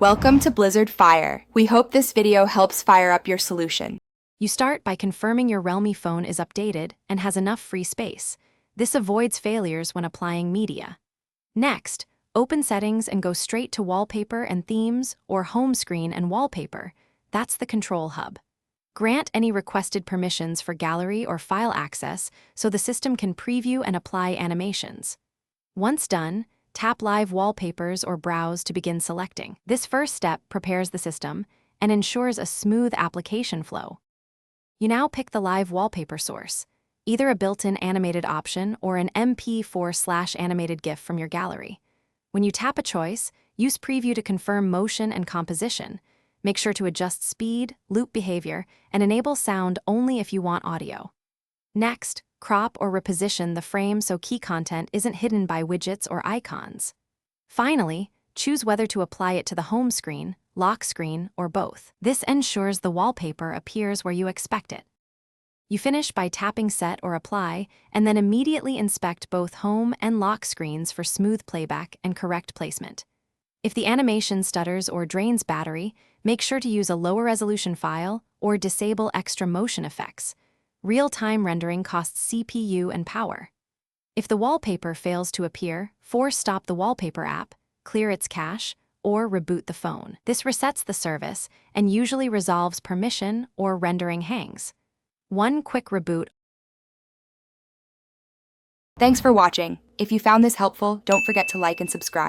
Welcome to Blizzard Fire. We hope this video helps fire up your solution. You start by confirming your Realme phone is updated and has enough free space. This avoids failures when applying media. Next, open Settings and go straight to Wallpaper and Themes or Home Screen and Wallpaper. That's the control hub. Grant any requested permissions for gallery or file access so the system can preview and apply animations. Once done, tap Live Wallpapers or Browse to begin selecting. This first step prepares the system and ensures a smooth application flow. You now pick the live wallpaper source, either a built-in animated option or an MP4/animated GIF from your gallery. When you tap a choice, use Preview to confirm motion and composition. Make sure to adjust speed, loop behavior, and enable sound only if you want audio. Next, crop or reposition the frame so key content isn't hidden by widgets or icons. Finally, choose whether to apply it to the home screen, lock screen, or both. This ensures the wallpaper appears where you expect it. You finish by tapping Set or Apply, and then immediately inspect both home and lock screens for smooth playback and correct placement. If the animation stutters or drains battery, make sure to use a lower resolution file or disable extra motion effects. Real-time rendering costs CPU and power. If the wallpaper fails to appear, force stop the Wallpaper app, clear its cache, or reboot the phone. This resets the service and usually resolves permission or rendering hangs. One quick reboot. Thanks for watching. If you found this helpful, don't forget to like and subscribe.